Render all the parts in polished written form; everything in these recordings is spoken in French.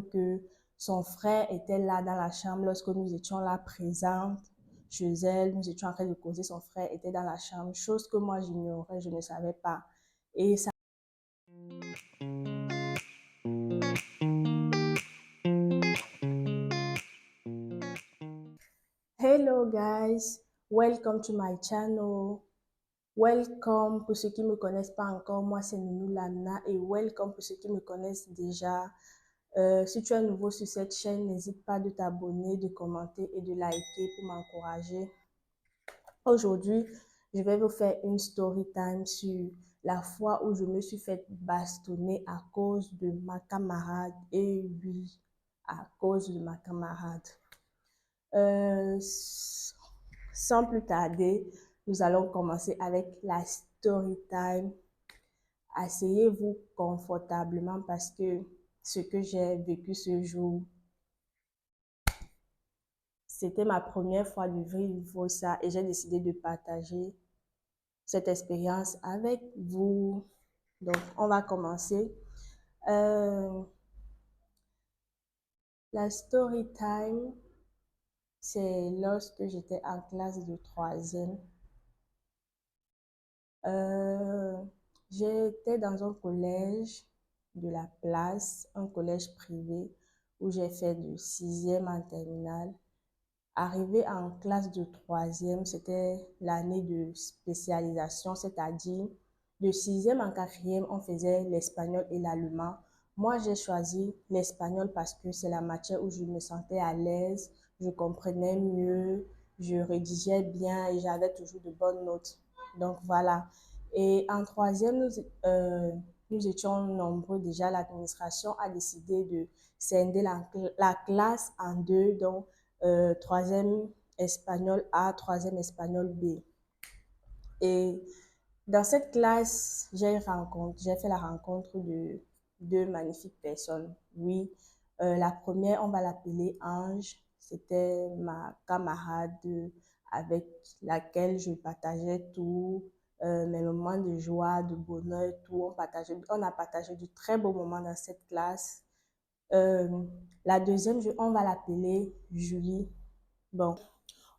que son frère était là dans la chambre lorsque nous étions là présentes chez elle. Nous étions en train de causer, son frère était dans la chambre, chose que moi j'ignorais, je ne savais pas. Et ça... Hello guys, welcome to my channel. Welcome pour ceux qui ne me connaissent pas encore, moi c'est Nounou Lamna et welcome pour ceux qui me connaissent déjà. Si tu es nouveau sur cette chaîne, n'hésite pas de t'abonner, de commenter et de liker pour m'encourager. Aujourd'hui, je vais vous faire une story time sur la fois où je me suis fait bastonner à cause de ma camarade. Et oui, à cause de ma camarade. Sans plus tarder, nous allons commencer avec la story time. Asseyez-vous confortablement parce que ce que j'ai vécu ce jour, c'était ma première fois de vivre ça et j'ai décidé de partager cette expérience avec vous. Donc, on va commencer. La story time, c'est lorsque j'étais en classe de troisième. J'étais dans un collège de la place, un collège privé où j'ai fait de sixième en terminale. Arrivé en classe de troisième, c'était l'année de spécialisation, c'est-à-dire de sixième en quatrième, on faisait l'espagnol et l'allemand. Moi, j'ai choisi l'espagnol parce que c'est la matière où je me sentais à l'aise, je comprenais mieux, je rédigeais bien et j'avais toujours de bonnes notes. Donc voilà. Et en troisième, nous étions nombreux déjà. L'administration a décidé de scinder la classe en deux, donc troisième espagnol A, troisième espagnol B. Et dans cette classe, j'ai fait la rencontre de deux magnifiques personnes. Oui, la première, on va l'appeler Ange. C'était ma camarade avec laquelle je partageais tout, mes moments de joie, de bonheur, tout. On a partagé de très beaux moments dans cette classe. Euh, la deuxième, on va l'appeler Julie. Bon,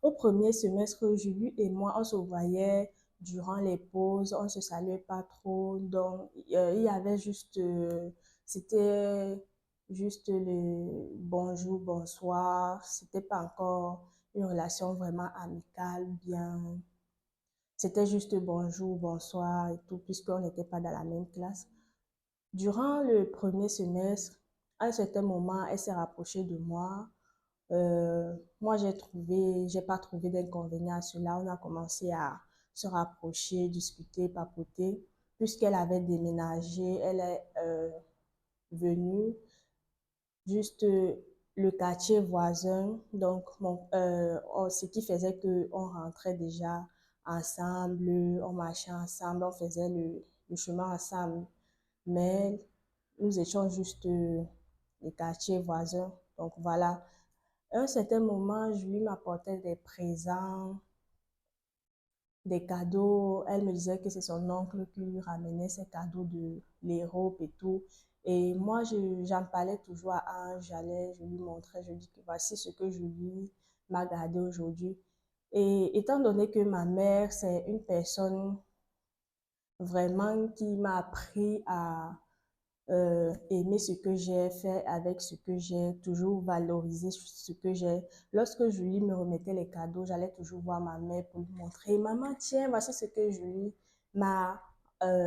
au premier semestre, Julie et moi, on se voyait durant les pauses, on se saluait pas trop, donc il y avait juste, c'était juste le bonjour, bonsoir, c'était pas encore une relation vraiment amicale, bien, c'était juste bonjour, bonsoir et tout, puisqu'on n'était pas dans la même classe. Durant le premier semestre, à un certain moment, elle s'est rapprochée de moi. Moi, j'ai pas trouvé d'inconvénient à cela. On a commencé à se rapprocher, discuter, papoter. Puisqu'elle avait déménagé, elle est venue juste le quartier voisin. Donc, ce qui faisait qu'on rentrait déjà ensemble, on marchait ensemble, on faisait le chemin ensemble. Mais nous étions juste les quartiers voisins. Donc, voilà. À un certain moment, je lui m'apportais des présents, des cadeaux. Elle me disait que c'est son oncle qui lui ramenait ses cadeaux de l'Europe et tout. Et moi, j'en parlais toujours à Ange, je lui montrais, je lui dis que voici ce que je lui m'a gardé aujourd'hui. Et étant donné que ma mère, c'est une personne vraiment qui m'a appris à aimer ce que j'ai fait avec ce que j'ai, toujours valoriser ce que j'ai. Lorsque Julie me remettait les cadeaux, j'allais toujours voir ma mère pour lui montrer, maman, tiens, voici ce que Julie m'a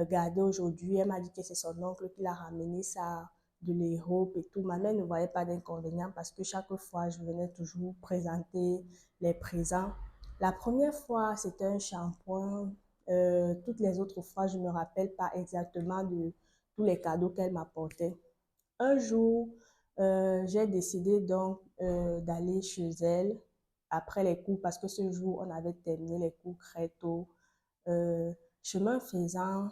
gardé aujourd'hui. Elle m'a dit que c'est son oncle qui l'a ramené ça de l'Europe et tout. Ma mère ne voyait pas d'inconvénient parce que chaque fois, je venais toujours présenter les présents. La première fois, c'était un shampoing. Toutes les autres fois, je ne me rappelle pas exactement de tous les cadeaux qu'elle m'apportait. Un jour, j'ai décidé donc d'aller chez elle après les cours parce que ce jour, on avait terminé les cours très tôt. Chemin faisant,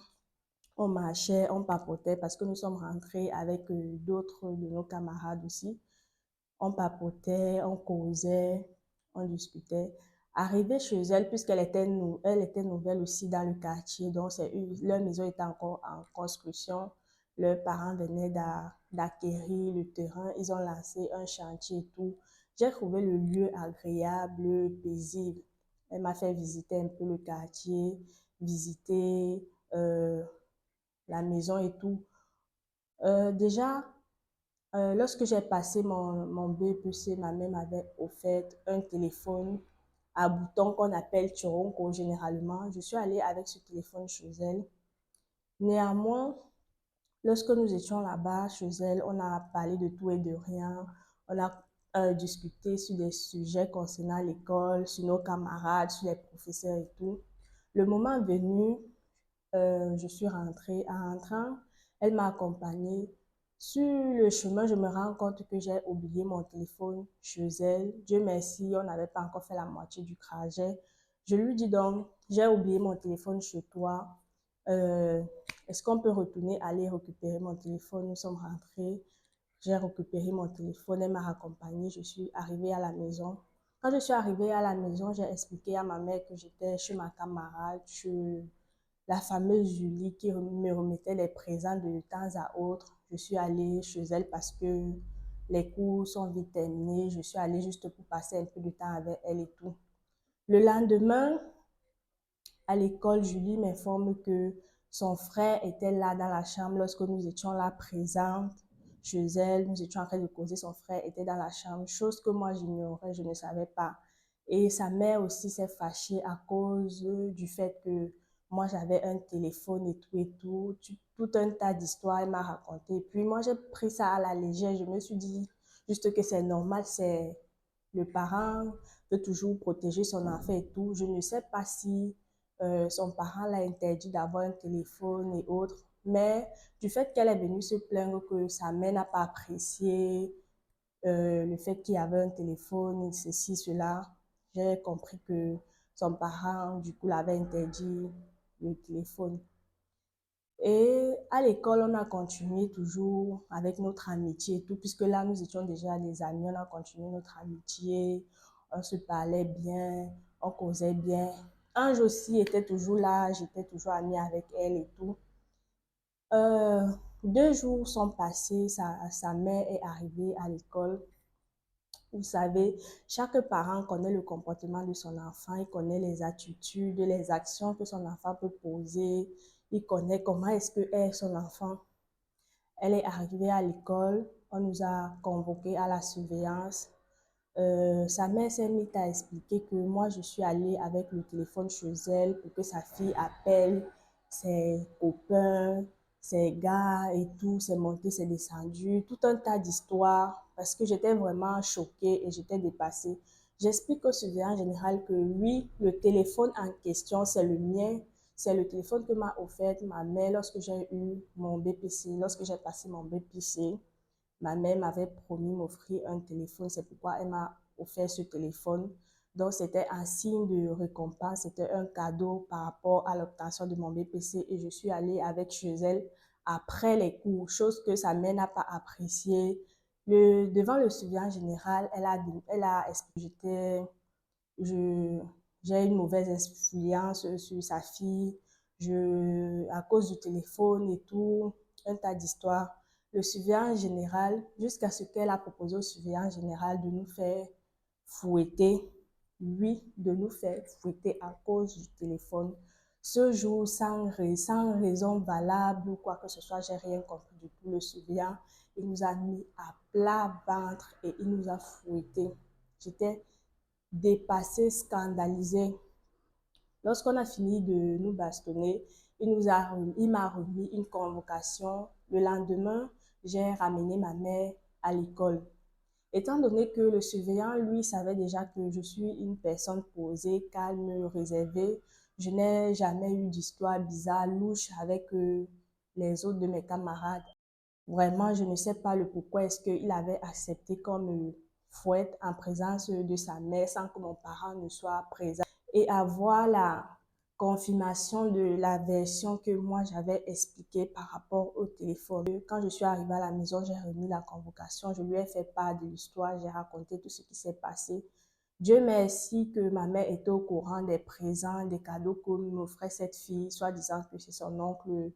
on marchait, on papotait parce que nous sommes rentrés avec d'autres de nos camarades aussi. On papotait, on causait, on discutait. Arrivée chez elle, puisqu'elle était, elle était nouvelle aussi dans le quartier, donc leur maison était encore en construction. Leurs parents venaient d'acquérir le terrain. Ils ont lancé un chantier et tout. J'ai trouvé le lieu agréable, paisible. Elle m'a fait visiter un peu le quartier, visiter la maison et tout. Déjà, lorsque j'ai passé mon BEPC, ma mère m'avait offert un téléphone à bouton qu'on appelle Choronko généralement. Je suis allée avec ce téléphone chez elle. Néanmoins, lorsque nous étions là-bas chez elle, on a parlé de tout et de rien. On a discuté sur des sujets concernant l'école, sur nos camarades, sur les professeurs et tout. Le moment venu, je suis rentrée. En rentrant, elle m'a accompagnée. Sur le chemin, je me rends compte que j'ai oublié mon téléphone chez elle. Dieu merci, on n'avait pas encore fait la moitié du trajet. Je lui dis donc, j'ai oublié mon téléphone chez toi. Euh, Est-ce qu'on peut retourner aller récupérer mon téléphone? Nous sommes rentrés. J'ai récupéré mon téléphone, elle m'a accompagnée. Je suis arrivée à la maison. Quand je suis arrivée à la maison, j'ai expliqué à ma mère que j'étais chez ma camarade, chez la fameuse Julie qui me remettait les présents de temps à autre. Je suis allée chez elle parce que les cours sont vite terminés. Je suis allée juste pour passer un peu de temps avec elle et tout. Le lendemain, à l'école, Julie m'informe que son frère était là dans la chambre lorsque nous étions là présentes chez elle. Nous étions en train de causer, son frère était dans la chambre, chose que moi j'ignorais, je ne savais pas. Et sa mère aussi s'est fâchée à cause du fait que moi j'avais un téléphone et tout et tout. Tout un tas d'histoires, elle m'a raconté. Puis moi j'ai pris ça à la légère, je me suis dit juste que c'est normal, c'est le parent veut toujours protéger son enfant et tout. Je ne sais pas si son parent l'a interdit d'avoir un téléphone et autres. Mais du fait qu'elle est venue se plaindre que sa mère n'a pas apprécié le fait qu'il y avait un téléphone et ceci, cela, j'ai compris que son parent, du coup, l'avait interdit le téléphone. Et à l'école, on a continué toujours avec notre amitié et tout, puisque là, nous étions déjà des amis, on a continué notre amitié, on se parlait bien, on causait bien. Ange aussi était toujours là, j'étais toujours amie avec elle et tout. Euh, 2 jours sont passés, sa mère est arrivée à l'école. Vous savez, chaque parent connaît le comportement de son enfant, il connaît les attitudes, les actions que son enfant peut poser, il connaît comment est-ce que est son enfant. Elle est arrivée à l'école, on nous a convoqués à la surveillance. Sa mère s'est mise à expliquer que moi, je suis allée avec le téléphone chez elle pour que sa fille appelle ses copains, ses gars et tout, c'est monté, c'est descendu, tout un tas d'histoires parce que j'étais vraiment choquée et j'étais dépassée. J'explique au surveillant général que oui, le téléphone en question, c'est le mien, c'est le téléphone que m'a offert ma mère lorsque j'ai eu mon BPC, lorsque j'ai passé mon BPC. Ma mère m'avait promis m'offrir un téléphone, c'est pourquoi elle m'a offert ce téléphone. Donc, c'était un signe de récompense, c'était un cadeau par rapport à l'obtention de mon BPC et je suis allée avec chez elle après les cours, chose que sa mère n'a pas appréciée. Devant le surveillant général, elle a expliqué j'ai une mauvaise influence sur sa fille, à cause du téléphone et tout, un tas d'histoires. Le surveillant général, jusqu'à ce qu'elle a proposé au surveillant général de nous faire fouetter, oui, de nous faire fouetter à cause du téléphone. Ce jour, sans raison valable ou quoi que ce soit, j'ai rien compris du tout. Le surveillant, il nous a mis à plat ventre et il nous a fouettés. J'étais dépassée, scandalisée. Lorsqu'on a fini de nous bastonner, il m'a remis une convocation. Le lendemain, j'ai ramené ma mère à l'école. Étant donné que le surveillant, lui, savait déjà que je suis une personne posée, calme, réservée, je n'ai jamais eu d'histoire bizarre, louche avec les autres de mes camarades. Vraiment, je ne sais pas le pourquoi est-ce qu'il avait accepté qu'on me fouette en présence de sa mère sans que mon parent ne soit présent et avoir la confirmation de la version que moi j'avais expliquée par rapport au téléphone. Quand je suis arrivée à la maison, j'ai remis la convocation, je lui ai fait part de l'histoire, j'ai raconté tout ce qui s'est passé. Dieu merci que ma mère était au courant des présents, des cadeaux que m'offrait cette fille, soit disant que c'est son oncle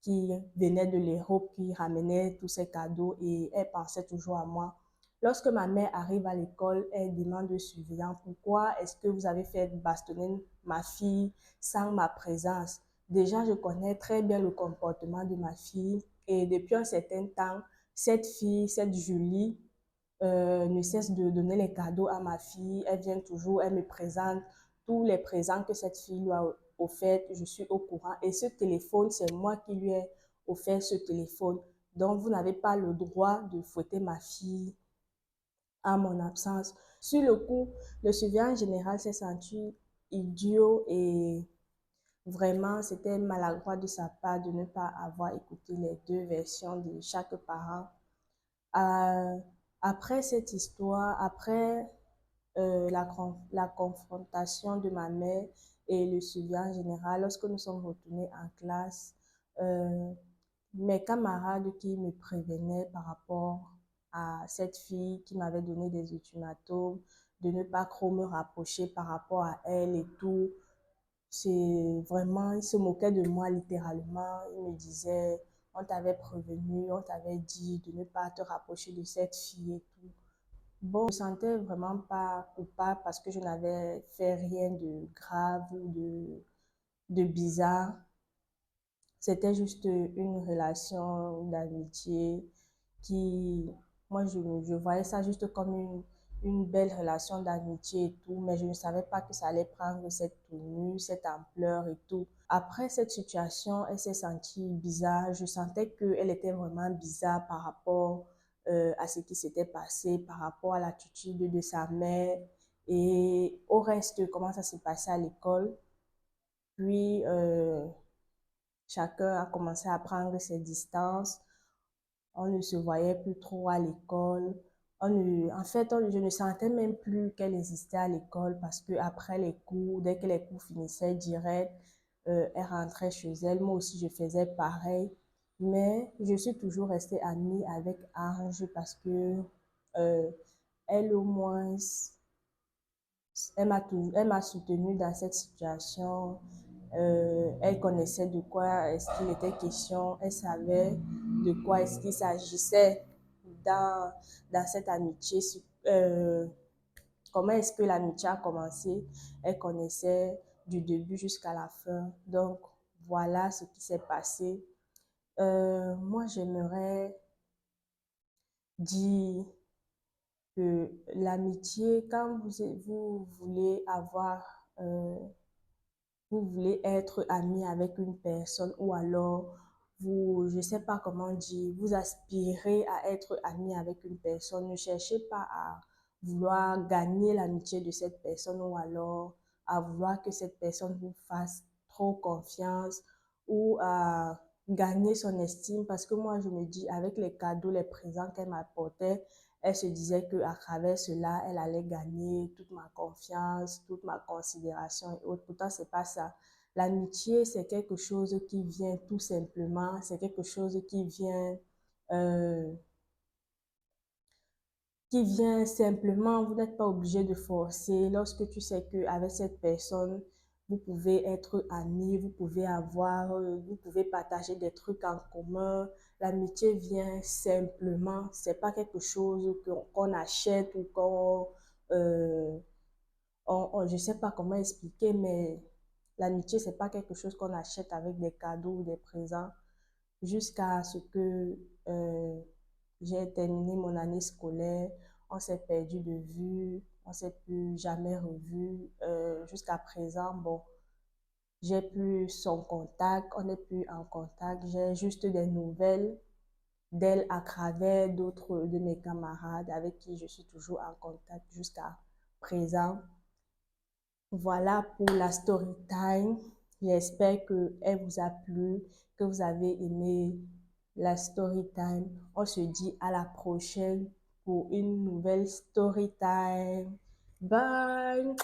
qui venait de l'Europe, qui ramenait tous ces cadeaux et elle pensait toujours à moi. Lorsque ma mère arrive à l'école, elle demande au surveillant pourquoi est-ce que vous avez fait bastonner ma fille sans ma présence. Déjà, je connais très bien le comportement de ma fille et depuis un certain temps, cette fille, cette Julie, ne cesse de donner les cadeaux à ma fille. Elle vient toujours, elle me présente tous les présents que cette fille lui a offert. Je suis au courant. Et ce téléphone, c'est moi qui lui ai offert ce téléphone. Donc, vous n'avez pas le droit de fouetter ma fille à mon absence. Sur le coup, le surveillant général s'est senti idiot et vraiment, c'était maladroit de sa part de ne pas avoir écouté les deux versions de chaque parent. Euh, Après cette histoire, après la confrontation de ma mère et le surveillant général, lorsque nous sommes retournés en classe, euh, mes camarades qui me prévenaient par rapport à cette fille qui m'avait donné des ultimatums, de ne pas trop me rapprocher par rapport à elle et tout, c'est vraiment, il se moquait de moi littéralement. Il me disait, on t'avait prévenu, on t'avait dit de ne pas te rapprocher de cette fille et tout. Bon, je me sentais vraiment pas coupable parce que je n'avais fait rien de grave ou de bizarre. C'était juste une relation d'amitié qui, moi, je voyais ça juste comme une belle relation d'amitié et tout, mais je ne savais pas que ça allait prendre cette tenue, cette ampleur et tout. Après cette situation, elle s'est sentie bizarre. Je sentais qu'elle était vraiment bizarre par rapport à ce qui s'était passé, par rapport à l'attitude de sa mère et au reste, comment ça s'est passé à l'école. Puis, chacun a commencé à prendre ses distances. On ne se voyait plus trop à l'école. En fait, je ne sentais même plus qu'elle existait à l'école parce que après les cours, dès que les cours finissaient direct, elle rentrait chez elle. Moi aussi, je faisais pareil. Mais je suis toujours restée amie avec Ange parce que euh, elle, au moins, elle m'a soutenue dans cette situation. Elle connaissait de quoi est-ce qu'il était question. Elle savait de quoi est-ce qu'il s'agissait dans, dans cette amitié. Euh, Comment est-ce que l'amitié a commencé. Elle connaissait du début jusqu'à la fin. Donc, voilà ce qui s'est passé. Moi, j'aimerais dire que l'amitié, quand vous voulez avoir vous voulez être ami avec une personne ou alors vous, je ne sais pas comment dire, vous aspirez à être ami avec une personne, ne cherchez pas à vouloir gagner l'amitié de cette personne ou alors à vouloir que cette personne vous fasse trop confiance ou à gagner son estime parce que moi je me dis avec les cadeaux, les présents qu'elle m'apportait, elle se disait qu'à travers cela, elle allait gagner toute ma confiance, toute ma considération et autres. Pourtant, c'est pas ça. L'amitié, c'est quelque chose qui vient tout simplement, c'est quelque chose euh, qui vient simplement, vous n'êtes pas obligé de forcer. Lorsque tu sais qu'avec cette personne, vous pouvez être amis, vous pouvez partager des trucs en commun. L'amitié vient simplement, c'est pas quelque chose qu'on achète ou euh, je sais pas comment expliquer, mais l'amitié, c'est pas quelque chose qu'on achète avec des cadeaux ou des présents jusqu'à ce que euh, j'ai terminé mon année scolaire, on s'est perdu de vue, on s'est plus jamais revu. Jusqu'à présent, bon, j'ai plus son contact, on n'est plus en contact, j'ai juste des nouvelles d'elle à travers d'autres de mes camarades avec qui je suis toujours en contact jusqu'à présent. Voilà pour la story time. J'espère qu'elle vous a plu, que vous avez aimé la story time. On se dit à la prochaine pour une nouvelle story time. Bye!